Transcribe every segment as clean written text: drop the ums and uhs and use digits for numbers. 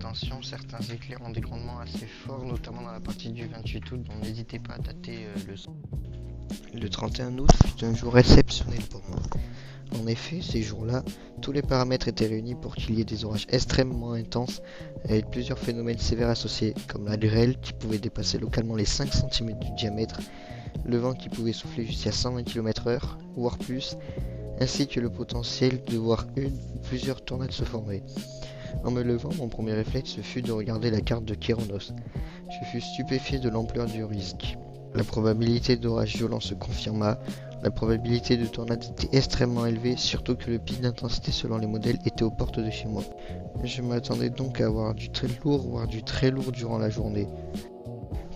attention, certains éclairs ont des grondements assez forts, notamment dans la partie du 28 août, donc n'hésitez pas à dater le 31 août fut un jour exceptionnel pour moi. En effet, ces jours-là, tous les paramètres étaient réunis pour qu'il y ait des orages extrêmement intenses, avec plusieurs phénomènes sévères associés, comme la grêle qui pouvait dépasser localement les 5 cm du diamètre, le vent qui pouvait souffler jusqu'à 120 km/h, voire plus, ainsi que le potentiel de voir une ou plusieurs tornades se former. En me levant, mon premier réflexe fut de regarder la carte de Kéronos. Je fus stupéfié de l'ampleur du risque. La probabilité d'orage violent se confirma, la probabilité de tornade était extrêmement élevée, surtout que le pic d'intensité selon les modèles était aux portes de chez moi. Je m'attendais donc à avoir du très lourd, voire du très lourd durant la journée.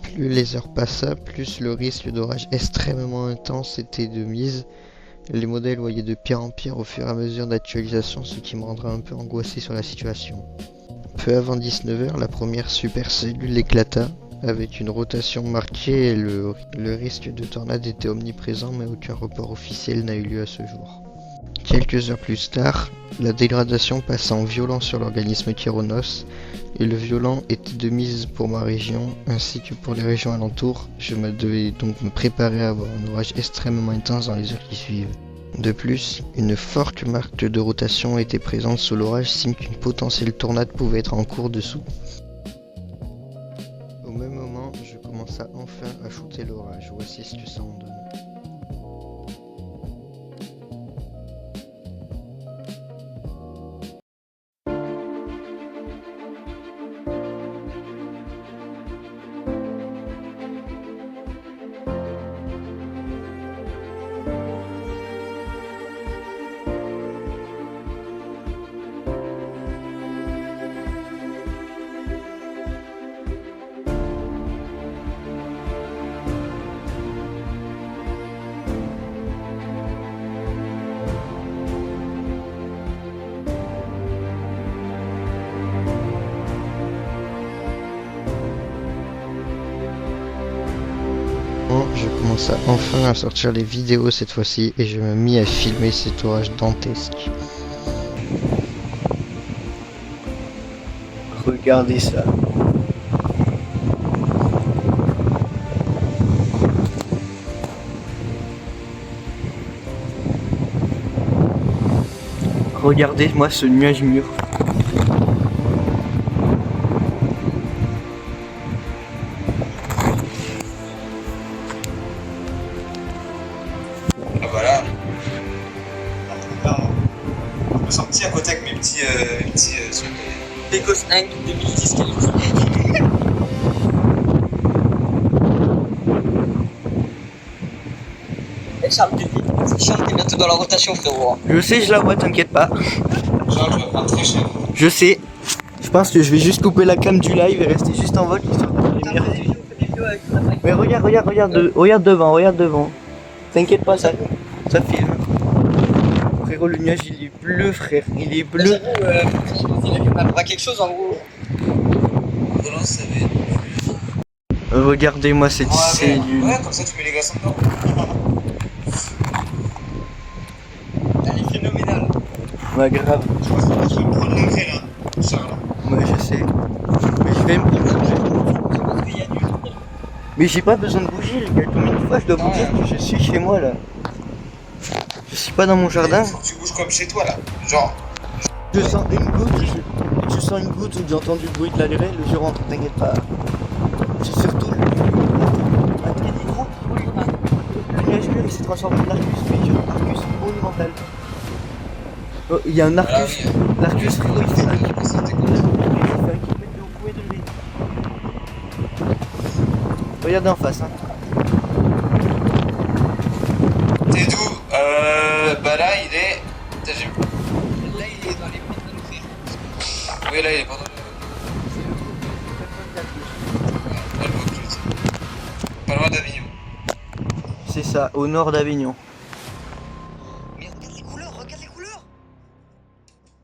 Plus les heures passaient, plus le risque d'orage extrêmement intense était de mise. Les modèles voyaient de pire en pire au fur et à mesure d'actualisation, ce qui me rendra un peu angoissé sur la situation. Peu avant 19h, la première supercellule éclata, avec une rotation marquée et le risque de tornade était omniprésent, mais aucun report officiel n'a eu lieu à ce jour. Quelques heures plus tard, la dégradation passa en violent sur l'organisme Kéronos, et le violent était de mise pour ma région, ainsi que pour les régions alentours. Je devais donc me préparer à avoir un orage extrêmement intense dans les heures qui suivent. De plus, une forte marque de rotation était présente sous l'orage, signe qu'une potentielle tornade pouvait être en cours dessous. Au même moment, je commença enfin à shooter l'orage. Voici ce que ça en donne. Je commença enfin à sortir les vidéos cette fois-ci et je me mis à filmer cet orage dantesque. Regardez ça. Regardez-moi ce nuage mûr. Ah voilà. Je me sens petit à côté avec mes petits trucs. Écosse 1 2010 qualifié. Charles Charles, t'es bientôt dans la rotation, frérot. Je sais, je la vois, t'inquiète pas. Genre, je vais pas très cher. Je sais. Je pense que je vais juste couper la cam du live et rester juste en vol histoire de les merder. Mais regarde devant. T'inquiète pas, ça filme. Frérot, le nuage il est bleu, frère. Il est bleu. On a quelque chose en gros. Relance, ça va être. Regardez-moi cette cellule. Ouais, comme ça tu mets les glaçons dedans. Elle est phénoménale. Ouais, grave. Je pense que tu vas me prendre l'entrée là, Charles. Ouais, je sais. Mais je vais me prendre. Mais j'ai pas besoin de bouger, les gars. Combien de fois je dois vous dire que je suis chez moi là? Je suis pas dans mon jardin. Faut que tu bouges comme chez toi là. Genre. Je sens une goutte où j'ai entendu le bruit de la grêle, je rentre, t'inquiète pas. C'est surtout le. Attends, il y a des gros bruits là. Le nuage mûr il s'est transformé en Arcus, mais Arcus monumental. Oh, il y a un Arcus. L'Arcus frérot il fait un kilomètre de haut, premier degré. Regardez en face hein. T'es d'où bah là il est. Là il est dans les portes de l'entrée. Oui là il est pas dans pas loin d'Avignon. C'est ça, au nord d'Avignon. Mais regarde les couleurs.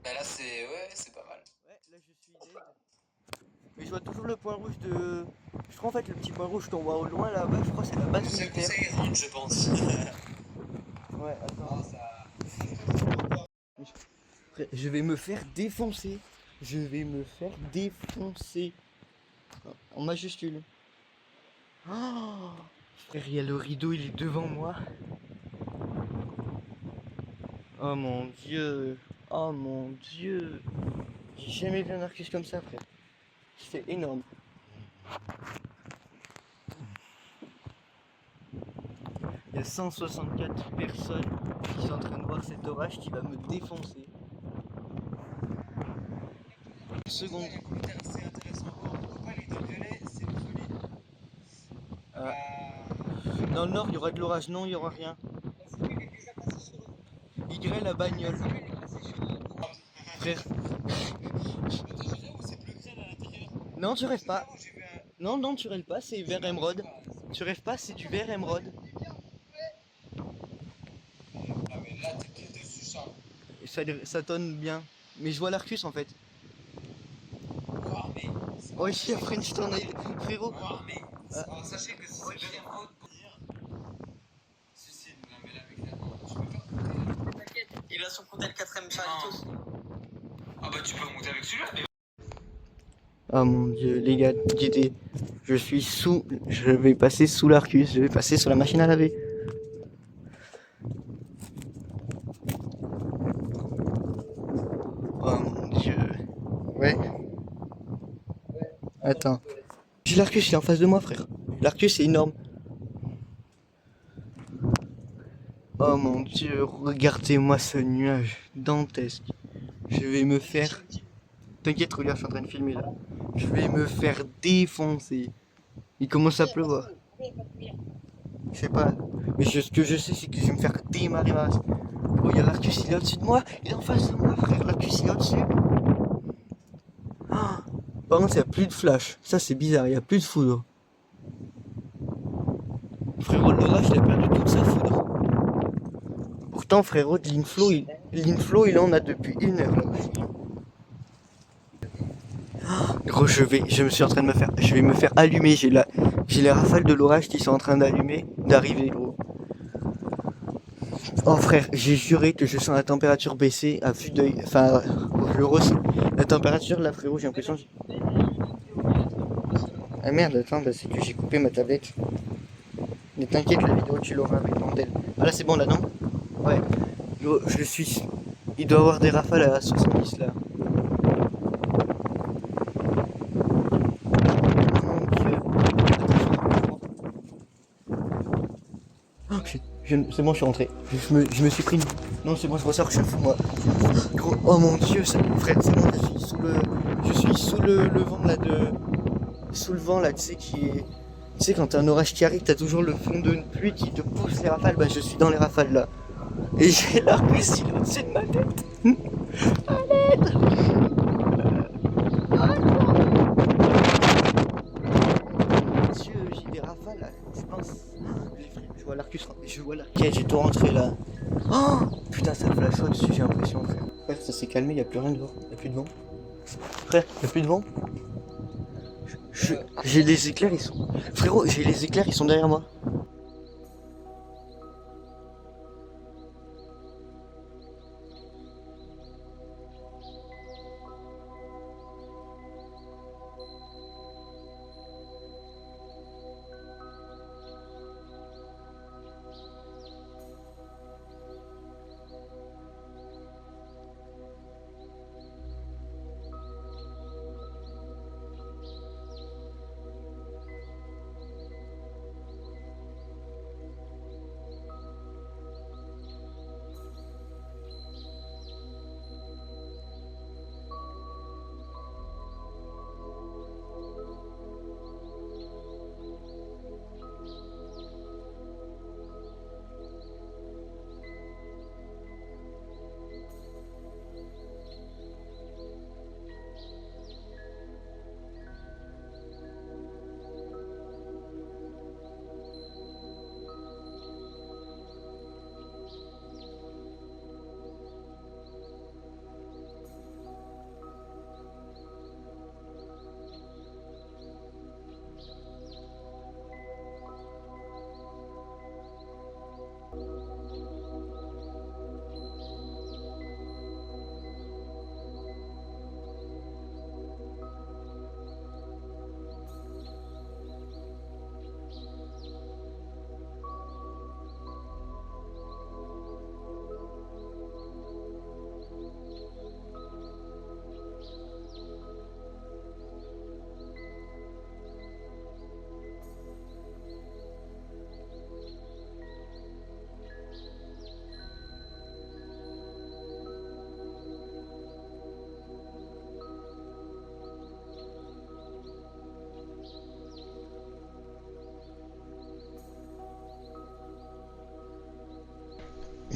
Bah là c'est. Ouais, c'est pas mal. Ouais, là je suis dead. Mais je vois toujours le point rouge de. Je crois en fait le petit point rouge qu'on voit au loin là-bas, je crois que c'est la base C'est le militaire. conseil rentre, je pense. Ouais, attends. Je vais me faire défoncer. Je vais me faire défoncer. En majuscule. Oh, frère, il y a le rideau, il est devant moi. Oh mon dieu. Oh mon dieu. J'ai jamais vu un Arcus comme ça, frère. C'est énorme. Il y a 164 personnes qui sont en train de voir cet orage qui va me défoncer. Une seconde. C'est intéressant à voir. Pourquoi les deux violets, c'est le folie. Ah. Dans le nord, il y aura de l'orage. Non, il y aura rien. Y la bagnole. Frère. Non, tu rêves pas. Non, non, tu rêves pas, c'est vert émeraude. Tu rêves pas, c'est du vert émeraude. Ah, mais là, t'es pile dessus, Charles. Et ça tonne bien. Mais je vois l'Arcus en fait. Ouah, mais. Oh, ici, a French Tornado. Frérot. Ouah, mais. Alors, sachez que c'est bien faute pour dire. Suicide, non, mais là, mec, là, tu peux pas. T'inquiète, il a son compte le 4ème Charitos. Ah, bah, tu peux monter avec celui-là, mais. Oh mon dieu, les gars, guidez. Je suis sous. Je vais passer sous l'Arcus. Je vais passer sur la machine à laver. Oh mon dieu. Ouais. Attends. J'ai l'Arcus, il est en face de moi, frère. L'Arcus est énorme. Oh mon dieu, regardez-moi ce nuage dantesque. Je vais me faire. T'inquiète, regarde, je suis en train de filmer là. Je vais me faire défoncer. Il commence à pleuvoir. Je sais pas. Mais ce que je sais, c'est que je vais me faire démarrer ma race. Oh, il y a l'Arcus, il est au-dessus de moi. Il est en face de moi, frère. L'Arcus, il est au-dessus. Ah. Par contre, il n'y a plus de flash. Ça, c'est bizarre. Il n'y a plus de foudre. Frérot, l'orage, il a perdu toute sa foudre. Pourtant, frérot, l'Inflow, il en a depuis 1 heure. Là. Gros, je me suis en train de je vais me faire allumer. J'ai les rafales de l'orage qui sont en train d'arriver, gros. Oh frère, j'ai juré que je sens la température baisser à vue d'œil. Enfin, je le ressens. La température là, frérot, j'ai l'impression. Ah merde, attends, bah, c'est que j'ai coupé ma tablette. Mais t'inquiète, la vidéo tu l'auras avec bordel. Ah là, c'est bon là, non? Ouais. Gros, je suis. Il doit avoir des rafales à 70 là. C'est bon, je suis rentré. Je me suis pris une... Non, c'est bon, je ressors, je suis fou, moi. Gros, oh mon dieu, frère, c'est bon, je suis sous le vent, là, sous le vent, là, tu sais, qui est... Tu sais, quand t'as un orage qui arrive, t'as toujours le fond de pluie qui te pousse les rafales. Bah, je suis dans les rafales, là. Et j'ai l'Arcus, il est au-dessus de ma tête. À l'aide. Mon dieu, j'ai des rafales, là, je pense... Je vois l'Arcus, Ok, j'ai tout rentré là. Oh putain, ça flash au-dessus, j'ai l'impression, frère. Frère, ça s'est calmé, y a plus rien dehors. Y a plus de vent. Frère, y a plus de vent. J'ai les éclairs, ils sont. Frérot, j'ai les éclairs, ils sont derrière moi.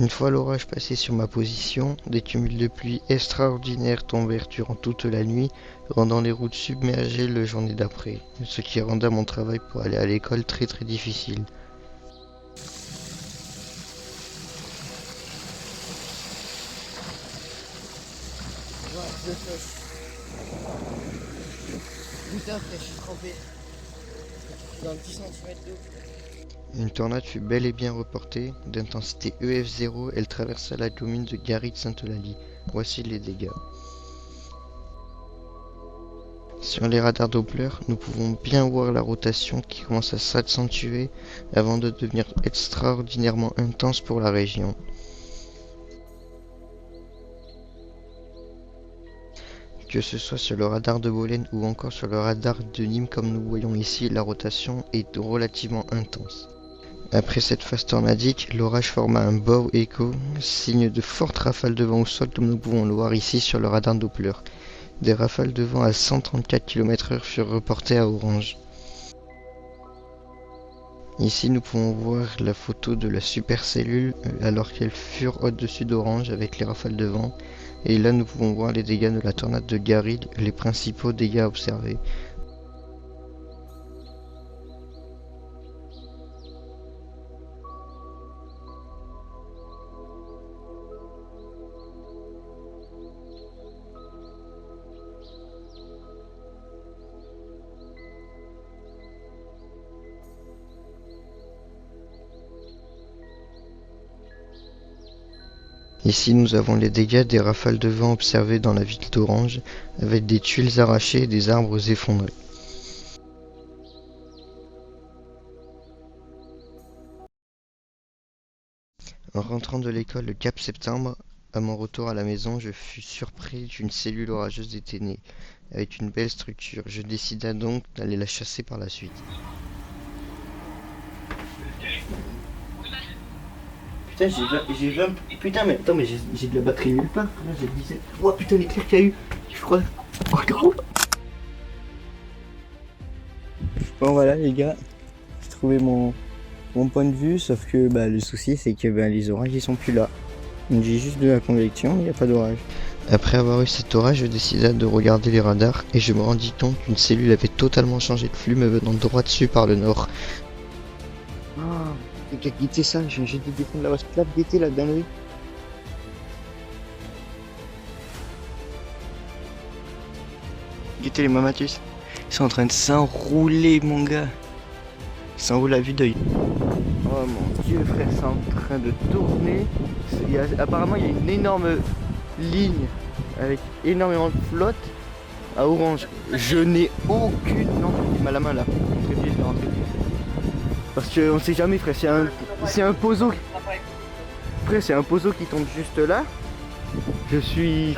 Une fois l'orage passé sur ma position, des cumuls de pluie extraordinaires tombèrent durant toute la nuit, rendant les routes submergées la journée d'après, ce qui rendait mon travail pour aller à l'école très difficile. Putain, frère, je suis trempé. Dans 10 cm d'eau. Une tornade fut bel et bien reportée. D'intensité EF0, elle traversa la commune de Garit-Sainte-Eulalie. Voici les dégâts. Sur les radars Doppler, nous pouvons bien voir la rotation qui commence à s'accentuer avant de devenir extraordinairement intense pour la région. Que ce soit sur le radar de Bolène ou encore sur le radar de Nîmes comme nous voyons ici, la rotation est relativement intense. Après cette phase tornadique, l'orage forma un bow echo, signe de fortes rafales de vent au sol comme nous pouvons le voir ici sur le radar Doppler. Des rafales de vent à 134 km/h furent reportées à Orange. Ici nous pouvons voir la photo de la supercellule alors qu'elles furent au-dessus d'Orange avec les rafales de vent. Et là nous pouvons voir les dégâts de la tornade de Gary, les principaux dégâts observés. Ici nous avons les dégâts des rafales de vent observées dans la ville d'Orange, avec des tuiles arrachées et des arbres effondrés. En rentrant de l'école le 4 septembre, à mon retour à la maison, je fus surpris qu'une cellule orageuse était née, avec une belle structure. Je décida donc d'aller la chasser par la suite. Putain, j'ai 20. Putain, mais attends, mais j'ai de la batterie nulle part. Là, j'ai 17. Oh putain, l'éclair qu'il y a eu. Je crois. Oh, gros. Bon, voilà, les gars. J'ai trouvé mon point de vue. Sauf que bah, le souci, c'est que bah, les orages, ils sont plus là. Donc, j'ai juste de la convection, il n'y a pas d'orage. Après avoir eu cet orage, je décida de regarder les radars et je me rendis compte qu'une cellule avait totalement changé de flux me venant droit dessus par le nord. Oh, t'as qu'à quitter ça, j'ai des défendre la wasclave d'été là dans le. Guettez les mamatus. Ils sont en train de s'enrouler, mon gars. Ils s'enroulent à vue d'œil. Oh mon dieu, frère, c'est en train de tourner. Apparemment, il y a une énorme ligne avec énormément de flotte à Orange. Je n'ai aucune. Non, il m'a la main là. Très bien, je vais rentrer. Parce qu'on sait jamais, frère. C'est un pozo. Frère, c'est un pozo qui tombe juste là. Je suis.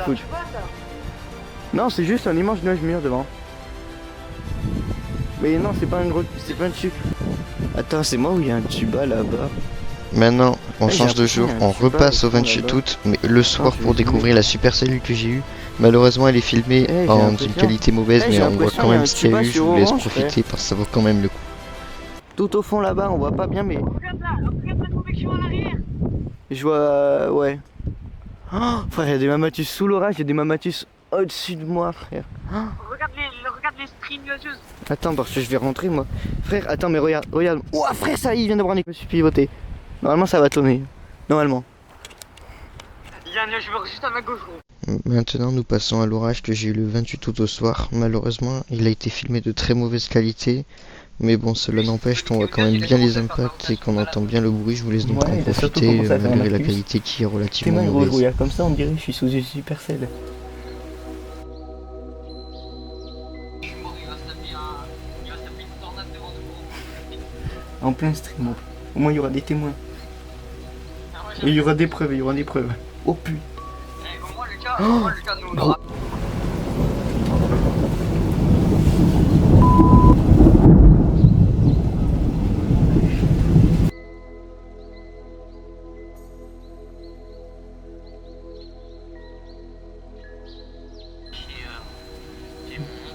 Non, c'est juste un immense nuage mûr devant. Mais non, c'est pas un gros. C'est pas un tube. Attends, c'est moi ou il y a un tuba là-bas? Maintenant, on j'ai change de l'impression jour, qu'il y a un on tuba repasse au au fond 28 là-bas. août, mais le soir je pour vais découvrir la supercellule que j'ai eue. Malheureusement, elle est filmée j'ai en une l'impression- qualité mauvaise, Eh, mais j'ai on voit l'impression quand qu'il y a même un ce qu'il y a tuba eu. Je sur vous laisse Orange, profiter parce que ça vaut quand même le coup. Tout au fond là-bas, on voit pas bien, mais. Regarde la convection en arrière. Je vois. Ouais. Oh, frère, il y a des mamatus sous l'orage, il y a des mamatus au-dessus de moi, frère. Regarde les streams nuageuses. Attends, parce que je vais rentrer moi. Frère, attends, mais regarde, regarde. Ouah, frère, ça y est, il vient d'avoir un. Je me suis pivoté. Normalement, ça va tourner. Normalement. Il y a un nuage vert juste à ma gauche, gros. Maintenant, nous passons à l'orage que j'ai eu le 28 août au soir. Malheureusement, il a été filmé de très mauvaise qualité. Mais bon, cela n'empêche qu'on voit quand même bien les impacts et qu'on entend bien le bruit. Je vous laisse donc Ouais, en il a surtout profiter commencé à faire malgré la Marcus. qualité qui est Tes relativement mains, gros, je mauvaise. regarde comme ça, on dirait que je suis sous une supercelle. Je suis mort, il va se taper une tornade devant nous. En plein stream. Au moins, il y aura des témoins. Et il y aura des preuves, il y aura des preuves. Oh putain. Au moins, le cas, nous, on aura.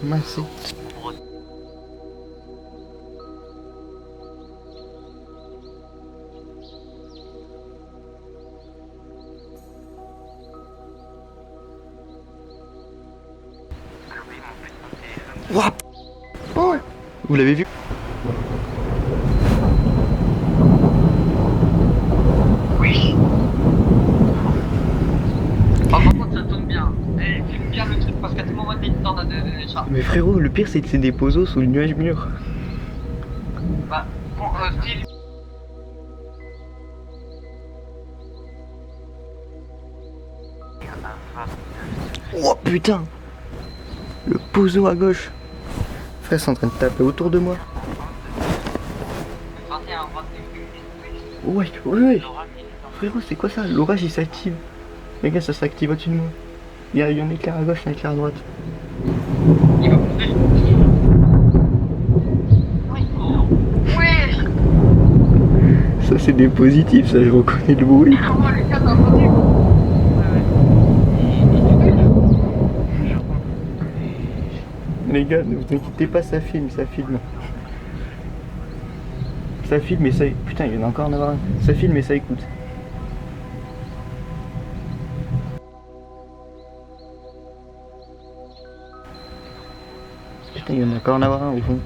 Merci. Ouah. Oh. Vous l'avez vu? Oui. Ah, par contre, ça tourne bien. Eh, filme bien le truc parce qu'à tout moment, il y a une tornade de chat. Mais frérot, le pire c'est que c'est des pozos sous le nuage mûr. Bah, bon, style. Oh putain. Le pozo à gauche. Frère, c'est en train de taper autour de moi. 21, 22. Ouais, ouais. Frérot, c'est quoi ça? L'orage il s'active. Les gars, ça s'active au-dessus de moi. Il y a un éclair à gauche, un éclair à droite. Il va pousser. Oui. Oui. Ça, c'est des positifs, ça, je reconnais le bruit. Comment les gars, t'as entendu? Les gars, ne vous inquiétez pas, ça filme, ça filme. Ça filme et ça... Putain, il y en a encore en avoir un. Ça filme et ça écoute. Putain, il y en a encore en avoir un au fond.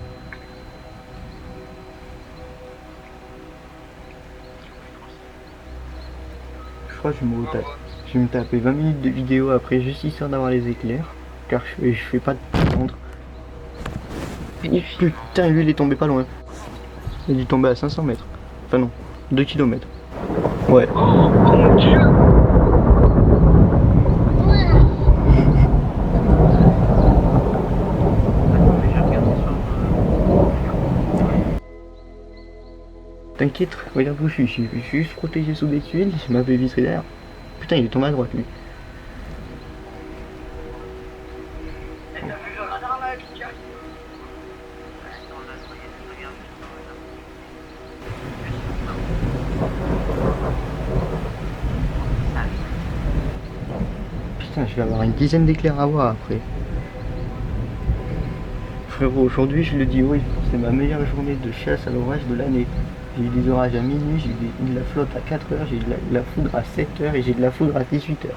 Je crois que je vais me taper 20 minutes de vidéo après juste histoire d'avoir les éclairs. Car je fais pas de contre. Oh putain, lui il est tombé pas loin. Il est tombé à 500 mètres. Enfin non, 2 km. Ouais. Oh mon dieu. T'inquiète, regarde où je suis juste protégé sous des tuiles, je m'avais visé derrière. Putain, il est tombé à droite lui. Putain, je vais avoir une dizaine d'éclairs à voir après. Frérot, aujourd'hui je le dis oui, c'est ma meilleure journée de chasse à l'orage de l'année. J'ai eu des orages à minuit, j'ai eu de la flotte à 4h, j'ai eu de la foudre à 7h et j'ai de la foudre à 18h.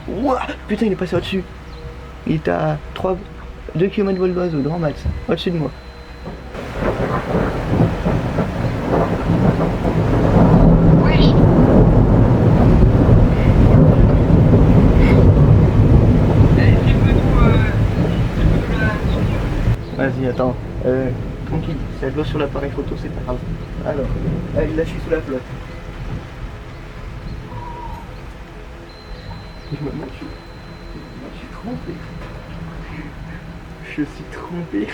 Ouah, putain, il est passé au-dessus. Il est à 2 km vol d'oiseau, grand max, au-dessus de moi. Oui. Vas-y, attends. Tranquille, s'il y a de l'eau sur l'appareil photo, c'est pas grave. Alors, allez, là je suis sous la flotte. Moi, je suis trempé. Je suis trempé.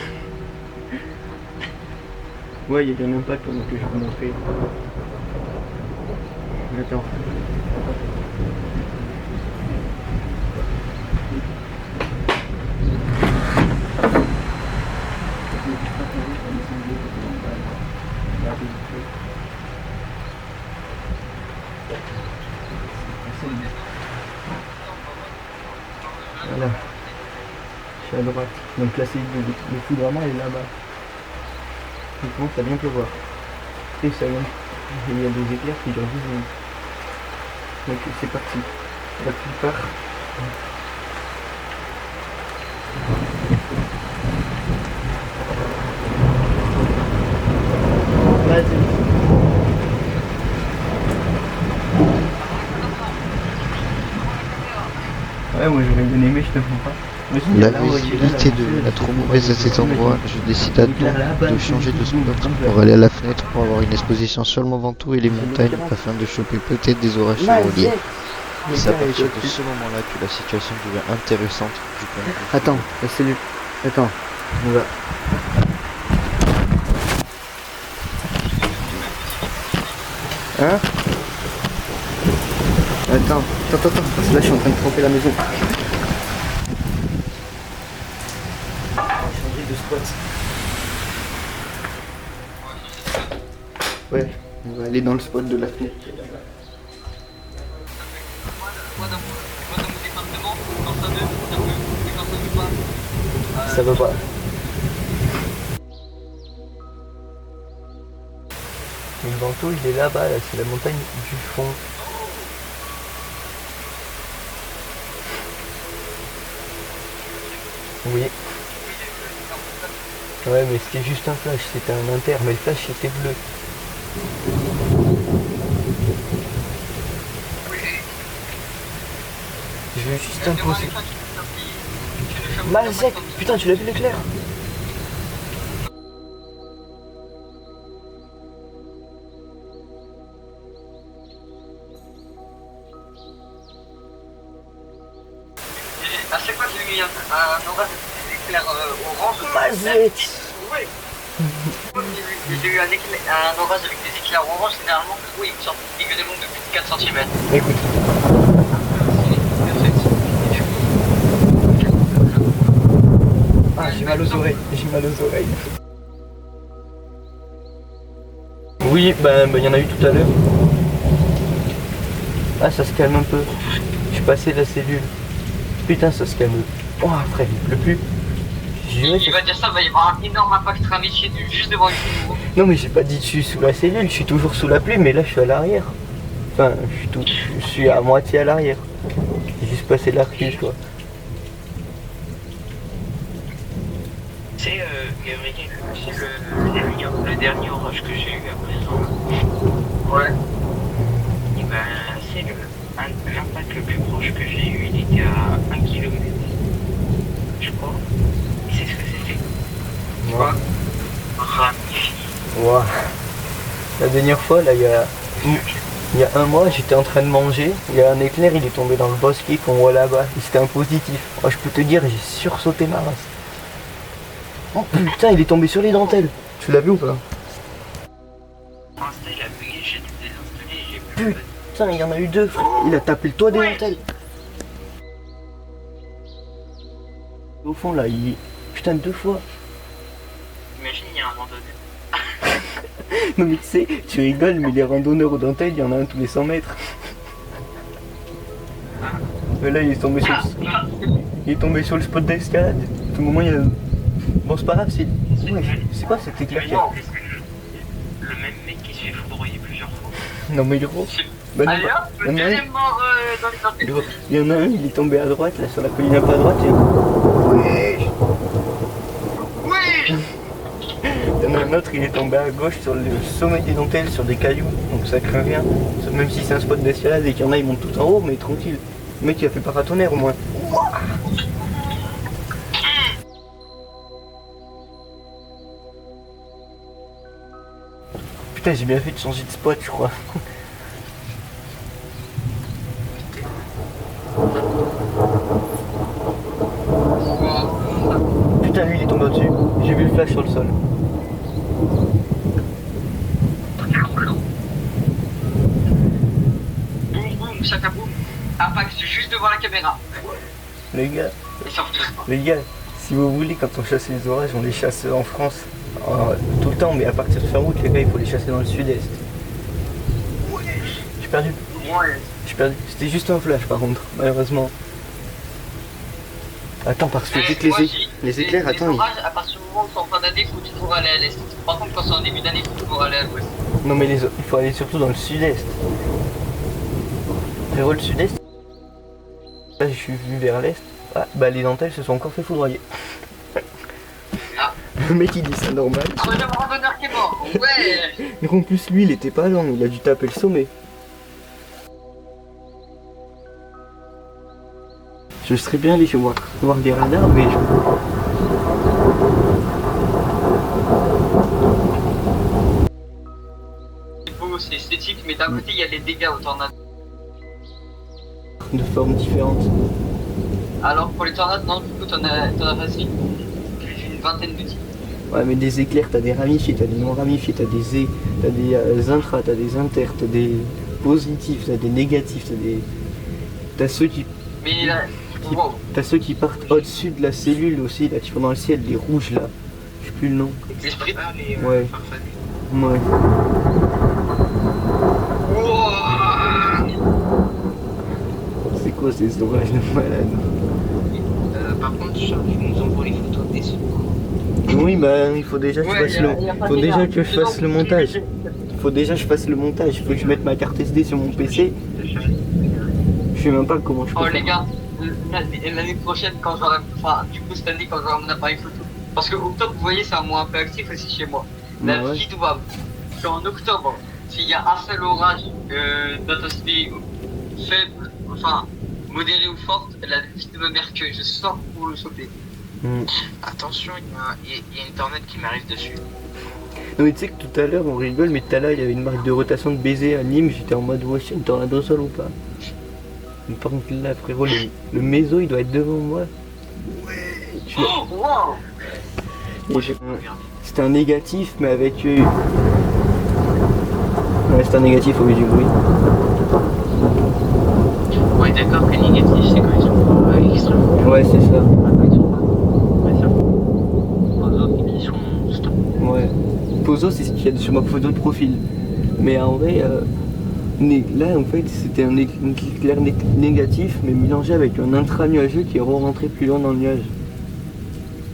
Ouais, il y a un impact pendant que je vous montrer. Attends. Voilà. Je suis à droite. Donc là, c'est le foudroiement est là-bas. Il commence à bien pleuvoir. Et ça vient. Il y a des éclairs qui durent 10 minutes. Donc c'est parti. La plupart. Vas-y. Ouais, moi j'aurais bien aimé, je te comprends pas. La visibilité devenait trop mauvaise à cet endroit, je décida donc de changer de spot pour aller à la fenêtre pour avoir une exposition sur le Mont Ventoux et les montagnes afin de choper peut-être des orages saisonniers. C'est à partir de ce moment-là que la situation devient intéressante du point de vue. Attends, c'est lui. Attends, on va. Hein? Attends, parce que là je suis en train de tremper la maison. On va changer de spot. Ouais, on va aller dans le spot de la fenêtre. Moi, dans mon département, quand ça veut, ça veut, et quand ça veut pas. Ça va pas. Le Ventoux il est là-bas, là, c'est la montagne du fond. Oui. Ouais, mais c'était juste un flash, c'était un inter, mais le flash était bleu. Je veux juste imposer. Malzec, putain, tu l'as vu l'éclair? À chaque fois que j'ai eu un orage des éclairs orange. Malzec. Oui. J'ai eu un orage avec des éclairs orange, généralement, oui, il me sort des gueules de longue de plus de 4 cm. Écoute. Ah, j'ai mal aux oreilles, Oui, ben il y en a eu tout à l'heure. Ah, ça se calme un peu. Je suis passé la cellule. Putain, ça se calme. Oh, frère, il pleut plus. Il va dire ça, il va y avoir un énorme impact tramitier juste devant lui. Non, mais j'ai pas dit que je suis sous la cellule, je suis toujours sous la pluie, mais là je suis à l'arrière. Enfin, je suis à moitié à l'arrière. J'ai juste passé la recul, quoi. C'est Gabriel, c'est le dernier orage que j'ai eu à présent. Ouais. Et ben, c'est l'impact le plus proche que j'ai eu, il était à 1 km. Je crois. C'est ce que c'était. Moi. Ramifié. Wow. La dernière fois, là, il y a un mois, j'étais en train de manger. Il y a un éclair, il est tombé dans le bosquet qu'on voit là-bas. Et c'était un positif. Oh, je peux te dire, j'ai sursauté ma race. Oh putain, il est tombé sur les dentelles. Tu l'as vu ou pas? Insta, il a bugué, j'ai dû désinstaller, j'ai plus. Putain, il y en a eu deux, frère. Il a tapé le toit des dentelles. Au fond, là, putain, 2 fois. Imagine, il y a un randonneur. Non mais tu sais, tu rigoles, mais les randonneurs aux dentelles, il y en a un tous les 100 mètres. Mais là, il est tombé sur le spot d'escalade. À tout moment, il y a... Bon, c'est pas grave, c'est... Ouais, c'est quoi cet éclair? Le même mec qui se fait foudroyer plusieurs fois. Non mais gros... Bah, non, Allez hop, le deuxième mort dans les dentelles. il y en a un, il est tombé à droite, là, sur la colline un peu à droite. Ouais. Oui. Il y en a un autre, il est tombé à gauche sur le sommet des dentelles, sur des cailloux, donc ça craint rien. Même si c'est un spot d'escalade et qu'il y en a, ils montent tout en haut, mais tranquille. Le mec, il a fait paratonnerre au moins. Putain, j'ai bien fait de changer de spot, je crois. Putain, lui, il est tombé au-dessus. J'ai vu le flash sur le sol. Boum boum, chakaboum. Impact juste devant la caméra. Les gars, Et surtout. les gars, si vous voulez, quand on chasse les orages, on les chasse en France. Tout le temps, mais à partir de fin août, les gars, il faut les chasser dans le sud-est. J'ai perdu. Ouais. J'ai perdu. C'était juste un flash, par contre, malheureusement. Attends, parce que dès que les éclairs, attends. Les orages, à partir du moment où c'est en fin d'année, il faut toujours aller à l'est. Par contre, quand c'est en début d'année, il faut toujours aller à l'ouest. Non, mais il faut aller surtout dans le sud-est. Frérot, le sud-est. Là, je suis venu vers l'est. Ah, bah les dentelles se sont encore fait foudroyer. Ah. Le mec, il dit ça normal. Troisième randonneur qui est mort. Ouais. Et en plus, lui, il était pas lent, il a dû taper le sommet. Je serais bien allé voir des radars, mais C'est beau, c'est esthétique, mais d'un côté, il y a les dégâts aux tornades. de formes différentes. Alors pour les tornades, non, du coup, t'en as facile plus d'une vingtaine de types. Ouais, mais des éclairs, t'as des ramifiés, t'as des non ramifiés, t'as des intras, t'as des inters, t'as des positifs, t'as des négatifs, t'as ceux qui... Mais là, wow. T'as ceux qui partent au-dessus de la cellule aussi, là, qui font dans le ciel, les rouges là. Je sais plus le nom. L'esprit. Ouais. Ouais. C'est quoi ces orages de malade? Par contre, Charles, tu nous envoies les photos des secours. Oui, bah il faut déjà que je fasse faut déjà que je fasse le montage. Faut déjà que je fasse le montage. Il faut que je mette ma carte SD sur mon PC. Je sais même pas comment je peux Oh faire. les gars, l'année prochaine, quand j'aurai. Enfin, du coup, cette année, quand j'aurai mon appareil photo. Parce que octobre, vous voyez, c'est un mois un peu actif aussi chez moi. La Ouais. vie doit. En octobre, s'il y a un seul orage d'intensité faible, enfin modéré ou forte, la vie de ma mère que je sors pour le choper. Attention, il y a une tornade qui m'arrive dessus. Non mais tu sais que tout à l'heure on rigole, mais tout à l'heure il y avait une marque de rotation de baiser à Nîmes, j'étais en mode ouais, c'est une tornade au sol ou pas. Mais par contre là frérot, le méso il doit être devant moi. Ouais. Oh, wow. C'était un négatif mais avec... Ouais, c'était un négatif au vu du bruit. Ouais, d'accord que négatif, c'est quand ils sont pas extrêmement. Ouais c'est ça. Quand ils sont pas présents. Les autres, ils sont stop. Ouais. Pozo c'est ce qu'il y a sur ma photo de profil. Mais en vrai, là en fait c'était un éclair négatif mais mélangé avec un intra-nuageux qui est rentré plus loin dans le nuage.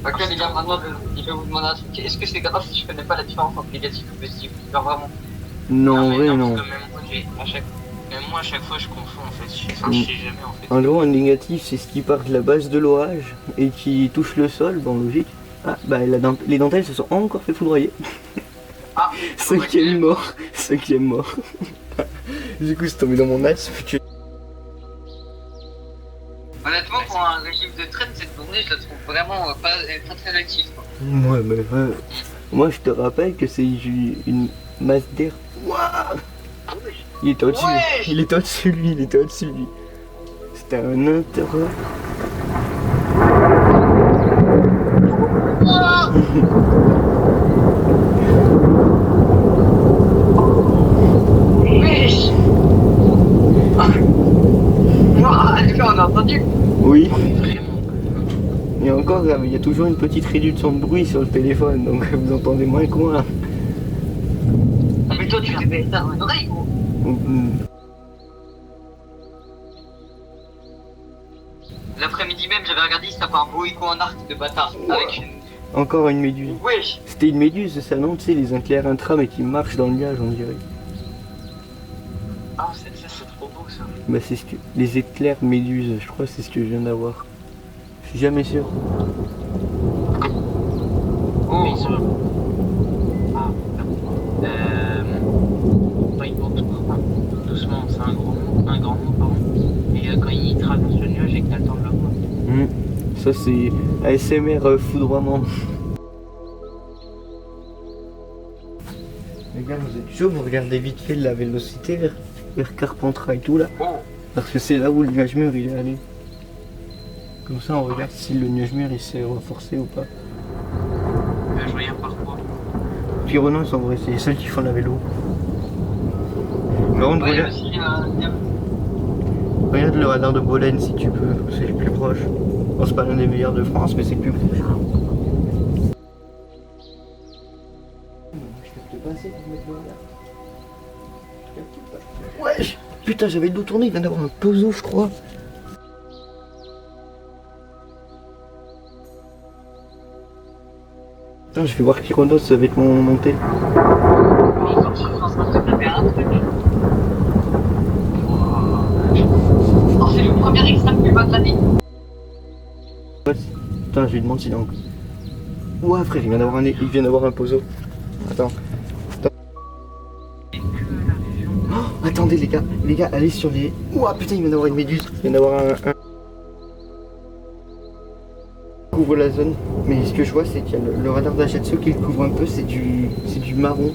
Ok les gars, maintenant je vais vous demander un truc. Est-ce que c'est grave si je connais pas la différence entre négatif et positif? Genre vraiment. Non en mais vrai non. parce que même moi, à chaque fois, je confonds en fait. Je sais jamais en fait. En gros un négatif c'est ce qui part de la base de l'orage et qui touche le sol, bon logique. Ah bah les dentelles se sont encore fait foudroyer. Ah, Cinquième mort. Cinquième mort. Du coup c'est tombé dans mon axe. honnêtement, pour un régime de traite, cette journée, je la trouve vraiment pas très active. Quoi. Ouais mais moi je te rappelle que c'est une masse d'air. Ouah, il était au-dessus. Ouais. Il était au-dessus lui, il était au-dessus lui. C'était un intérieur. Wesh. Est-ce qu'on a entendu? Oui. Vraiment. Et encore, il y a toujours une petite réduction de bruit sur le téléphone, donc vous entendez moins que moi. Ah, mais toi, tu devais éteindre une oreille, gros. L'après-midi même, j'avais regardé, ça fait un beau écho en arc de bâtard. Avec une. Encore une méduse. Wesh. C'était une méduse, ça non, tu sais, les éclairs intra mais qui marchent dans le nuage, on dirait. Ah, c'est trop beau ça. Bah c'est ce que... Les éclairs méduses, je crois que c'est ce que je viens d'avoir. Je suis jamais sûr. Oh. Mais ça. Ah, quand ils vont doucement, c'est un grand mot, pardon. Mais quand ils traversent le nuage et que t'as le temps de le voir. Ça c'est ASMR foudroiement. Les gars, vous êtes chaud, vous regardez vite fait la vélocité vers Carpentras et tout là. Oh. Parce que c'est là où le nuage mûr il est allé. Comme ça on regarde si le nuage mûr il s'est renforcé ou pas. Je regarde par quoi. Pyronos en vrai, c'est les seuls qui font la vélo. Par contre, Ouais, regarde, aussi, regarde le radar de Bolène si tu peux, c'est le plus proche. Bon, c'est pas l'un des meilleurs de France, mais c'est le plus proche. Wesh. Putain, j'avais le dos tourné, il vient d'avoir un pozo, je crois. Putain, je vais voir Pyronos avec mon tel. je suis en train de taper un truc. Oh, c'est le premier extrême plus bas de l'année. Putain, je lui demande s'il est encore. Ouah, frère, il vient d'avoir un pozo. Attends. Oh, attendez, les gars, allez sur les. Ouah, putain, il vient d'avoir une méduse. Il vient d'avoir un. Couvre la zone. Mais ce que je vois, c'est qu'il y a le radar d'Ajaccio qui le couvre un peu, c'est du marron.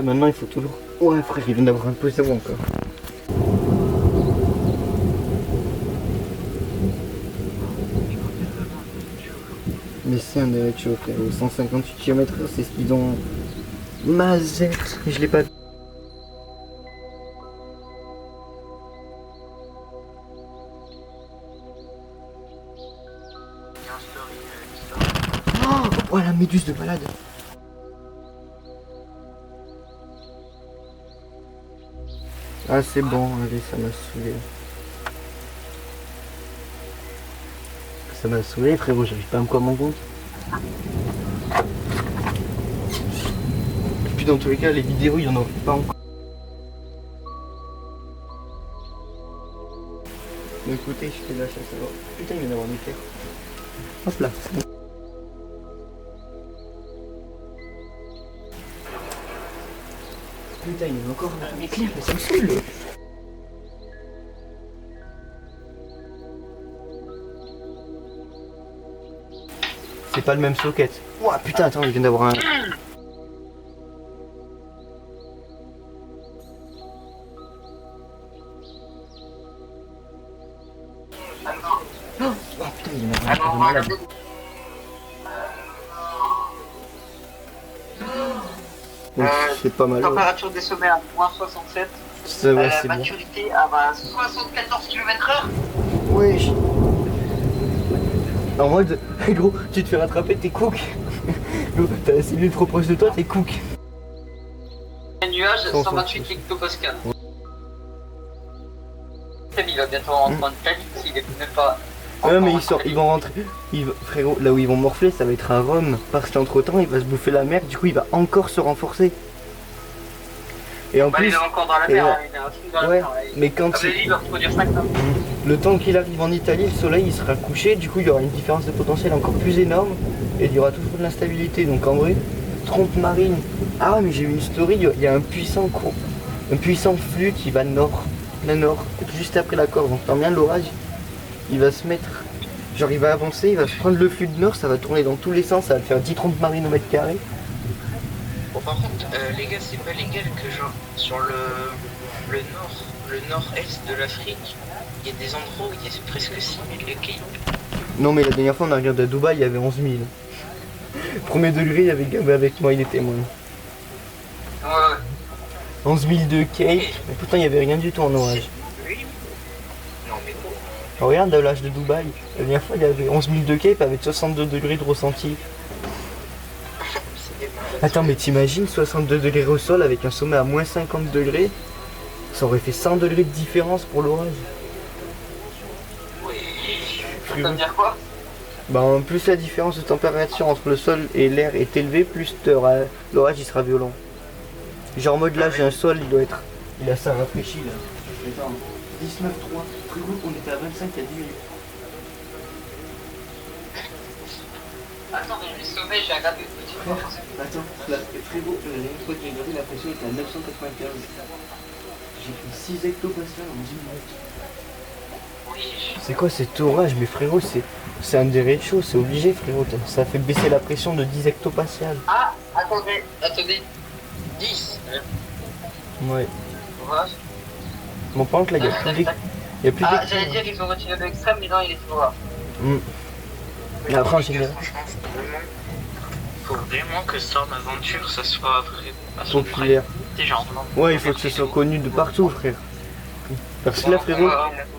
Maintenant, il faut toujours. Ouais, frère, il vient d'avoir un pozo encore. Mais c'est un Ajaccio, frère. 158 km/h, c'est ce qu'ils ont. Mazette, je l'ai pas vu. Oh, la méduse de malade. Ah c'est bon, allez, ça m'a saoulé. Ça m'a saoulé frérot, j'arrive pas à me quoi mon compte. Puis dans tous les cas, les vidéos, il y en aura pas encore. D'un côté, je fais de la chasse alors. Putain, il vient d'avoir des terres. Hop là, c'est bon. Putain, il y en a encore un éclair, mais ça me saoule. C'est pas le même socket. Ouah, putain, attends, il vient d'avoir un... Oh putain, il y en a un de malade. Donc, c'est pas mal. Ouais. Température des sommets à -67. Ça va, c'est bien. Maturité à 74 km/h. Oui. En mode, gros, tu te fais rattraper, t'es cook. Gros, t'as la cellule trop proche de toi, t'es cook. Un nuage, 128 hectopascal. Il va bientôt rentrer en Italie, s'il est même pas. Ouais, mais ils vont rentrer. Frérot, là où ils vont morfler, ça va être à Rome. Parce qu'entre temps, il va se bouffer la mer, du coup, il va encore se renforcer. Et en plus. Il est encore dans la mer, hein, il est un fou dans la mer. Mais quand il va reproduire ça, quoi. le temps qu'il arrive en Italie, le soleil il sera couché, du coup il y aura une différence de potentiel encore plus énorme et il y aura toujours de l'instabilité. Donc en vrai, trompe marine. Ah mais j'ai vu une story, il y a un puissant flux qui va nord, juste après la Corse. Donc tant bien l'orage, il va se mettre, genre il va avancer, il va se prendre le flux de nord, ça va tourner dans tous les sens, ça va faire 10 trompes marines au mètre carré. Bon, par contre, les gars, c'est pas légal que genre sur le nord-est de l'Afrique, il y a des endroits où il y a presque 6000 de Cape. Non mais la dernière fois on a regardé à Dubaï, il y avait 11 000. Premier degré, il y avait Gabé avec moi, il est témoin. Ouais. 11 000 de Cape, mais pourtant il n'y avait rien du tout en orage. Oui. Non mais bon. Regarde l'âge de Dubaï, la dernière fois il y avait 11 000 de Cape avec 62 degrés de ressenti. Attends mais t'imagines 62 degrés au sol avec un sommet à moins 50 degrés, ça aurait fait 100 degrés de différence pour l'orage. Ça veut dire quoi? Bah plus la différence de température entre le sol et l'air est élevée, plus l'orage il sera violent. Genre en mode là j'ai un sol, il a ça rafraîchi là. Attends, 19,3, frérot on était à 25 il y a 10 minutes. Attends, mais les sommets, j'ai regardé une petite fois. Attends, frérot, la dernière fois que j'ai regardé la pression était à 995. J'ai fait 6 hectopascales en 10 minutes. C'est quoi cet orage? Mais frérot, c'est un des rez-de-chaussée, c'est obligé frérot. Ça fait baisser la pression de 10 hectopascales. Ah, attendez. 10. Ouais. Orage. Bon par contre là, il y a plus d'extrême. Ah, j'allais dire qu'ils ont retiré de l'extrême, mais non, il est toujours là. Mais après en général. Franchement, faut vraiment que Storm Aventure ça soit à son Populaire. près. Genre, Ouais, il faut que ce soit connu de partout frère. Parce que là frérot,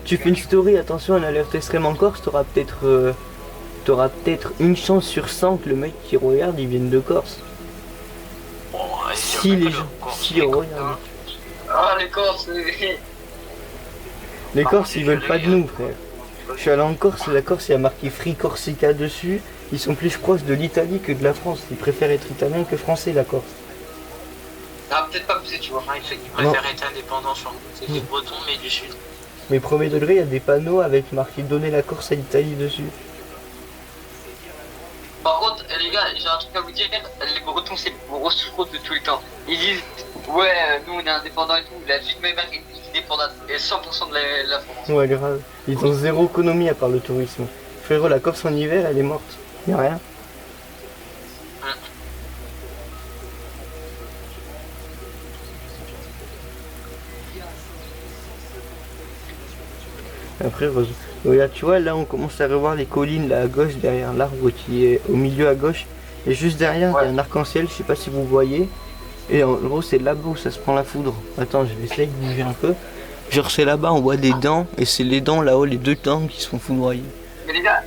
tu fais une story, attention, une alerte extrême en Corse, t'auras peut-être une chance sur 100 que le mec qui regarde il vienne de Corse. Si les gens, si ils regardent. Ah, les Corses, Les Corses ils veulent pas de nous frère. Je suis allé en Corse, la Corse il y a marqué Free Corsica dessus. Ils sont plus proches de l'Italie que de la France. Ils préfèrent être italiens que français la Corse. ah, peut-être pas pousser, tu vois. Il préfère être indépendant sur c'est du breton mais du sud. Mais premier degré, il y a des panneaux avec marqué donner la Corse à l'Italie dessus. Par contre, les gars, j'ai un truc à vous dire. Les Bretons, c'est les gros sous de tout le temps. Ils disent, ouais, nous on est indépendants et tout. La vie de mes mères est dépendante. Et 100% de la France. Ouais, grave. Ils ont zéro économie à part le tourisme. Frérot, la Corse en hiver, elle est morte. Y'a rien. Après, regarde, tu vois, là on commence à revoir les collines là à gauche derrière l'arbre qui est au milieu à gauche. Et juste derrière, il y a un arc-en-ciel, je sais pas si vous voyez. Et en gros, c'est là-bas où ça se prend la foudre. Attends, je vais essayer de bouger un peu. Genre, c'est là-bas, on voit des dents, et c'est les dents là-haut, les deux dents qui se font foudroyer. Mais les gars,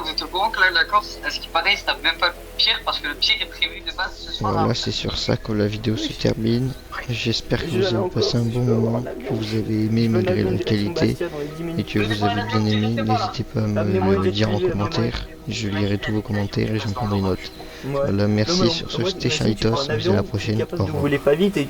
vous êtes au courant que là, la Corse, à ce qui paraît, ça n'a même pas le pire parce que le pire est prévu de base ce soir. Voilà, c'est sur ça que la vidéo se termine. J'espère que vous avez passé un bon moment, que vous avez aimé malgré la qualité et que vous avez bien aimé. N'hésitez pas à me le dire en commentaire. Je lirai tous vos commentaires et j'en prendrai une note. Voilà, merci sur ce, c'était Charlitos. On se dit à la prochaine. Au revoir. Vous voulez pas vite et